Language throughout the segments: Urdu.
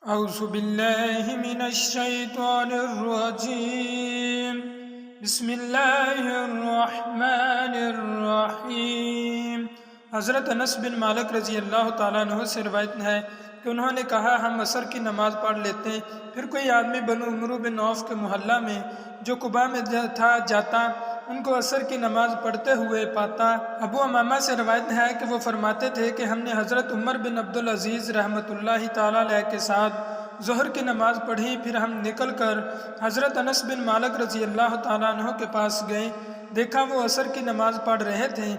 اعوذ باللہ من الشیطان الرجیم بسم اللہ الرحمن الرحیم۔ حضرت انس بن مالک رضی اللہ تعالیٰ عنہ سے روایت ہے کہ انہوں نے کہا ہم عصر کی نماز پڑھ لیتے ہیں، پھر کوئی آدمی بنو عمرو بن عوف کے محلہ میں جو قباء میں جاتا ان کو عصر کی نماز پڑھتے ہوئے پاتا۔ ابو امامہ سے روایت ہے کہ وہ فرماتے تھے کہ ہم نے حضرت عمر بن عبدالعزیز رحمۃ اللہ تعالیٰ علیہ کے ساتھ ظہر کی نماز پڑھی، پھر ہم نکل کر حضرت انس بن مالک رضی اللہ تعالیٰ عنہ کے پاس گئے، دیکھا وہ عصر کی نماز پڑھ رہے تھے۔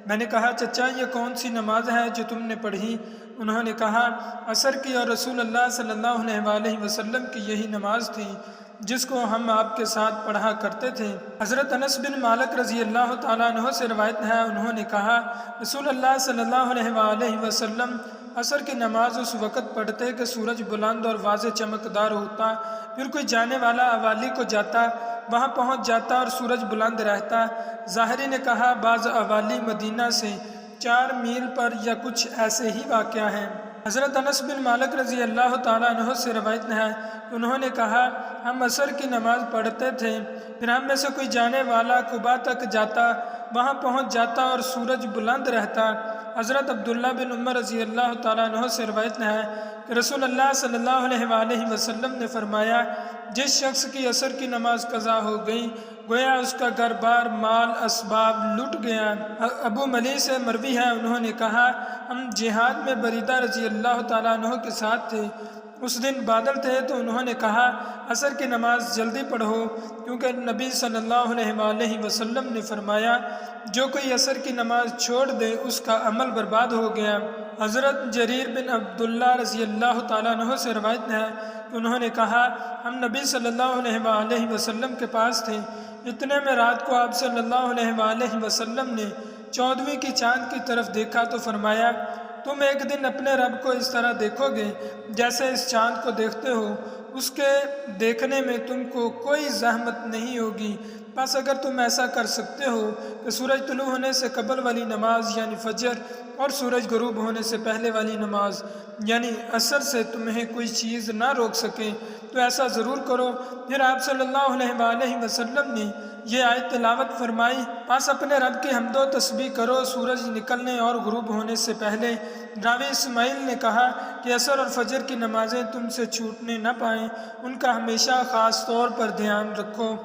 میں نے کہا چچا یہ کون سی نماز ہے جو تم نے پڑھی؟ انہوں نے کہا عصر کی، اور رسول اللہ صلی اللہ علیہ وسلم کی یہی نماز تھی جس کو ہم آپ کے ساتھ پڑھا کرتے تھے۔ حضرت انس بن مالک رضی اللہ تعالیٰ عنہ سے روایت ہے انہوں نے کہا رسول اللہ صلی اللہ علیہ وسلم عصر کی نماز اس وقت پڑھتے کہ سورج بلند اور واضح چمکدار ہوتا، پھر کوئی جانے والا اوالی کو جاتا، وہاں پہنچ جاتا اور سورج بلند رہتا۔ ظاہری نے کہا بعض اوالی مدینہ سے 4 میل پر یا کچھ ایسے ہی واقعہ ہیں۔ حضرت انس بن مالک رضی اللہ تعالیٰ عنہ سے روایت ہے کہ انہوں نے کہا ہم عصر کی نماز پڑھتے تھے، پھر ہم میں سے کوئی جانے والا قباء تک جاتا، وہاں پہنچ جاتا اور سورج بلند رہتا۔ حضرت عبداللہ بن عمر رضی اللہ تعالیٰ عنہ سے روایت ہے کہ رسول اللہ صلی اللہ علیہ وسلم نے فرمایا جس شخص کی عصر کی نماز قضا ہو گئی گویا اس کا گھر بار مال اسباب لٹ گیا۔ ابو ملی سے مروی ہے انہوں نے کہا ہم جہاد میں بریدہ رضی اللہ تعالیٰ عنہ کے ساتھ تھے، اس دن بادل تھے تو انہوں نے کہا عصر کی نماز جلدی پڑھو کیونکہ نبی صلی اللہ علیہ وسلم نے فرمایا جو کوئی عصر کی نماز چھوڑ دے اس کا عمل برباد ہو گیا۔ حضرت جریر بن عبداللہ رضی اللہ تعالیٰ عنہ سے روایت ہے کہ انہوں نے کہا ہم نبی صلی اللہ علیہ وسلم کے پاس تھے، اتنے میں رات کو آپ صلی اللہ علیہ وسلم نے 14ویں کی چاند کی طرف دیکھا تو فرمایا تم ایک دن اپنے رب کو اس طرح دیکھو گے جیسے اس چاند کو دیکھتے ہو، اس کے دیکھنے میں تم کو کوئی زحمت نہیں ہوگی، بس اگر تم ایسا کر سکتے ہو کہ سورج طلوع ہونے سے قبل والی نماز یعنی فجر اور سورج غروب ہونے سے پہلے والی نماز یعنی عصر سے تمہیں کوئی چیز نہ روک سکے تو ایسا ضرور کرو۔ پھر آپ صلی اللہ علیہ وسلم نے یہ آیت تلاوت فرمائی پس اپنے رب کی حمد و تسبیح کرو سورج نکلنے اور غروب ہونے سے پہلے۔ راوی اسماعیل نے کہا کہ عصر اور فجر کی نمازیں تم سے چھوٹنے نہ پائیں، ان کا ہمیشہ خاص طور پر دھیان رکھو۔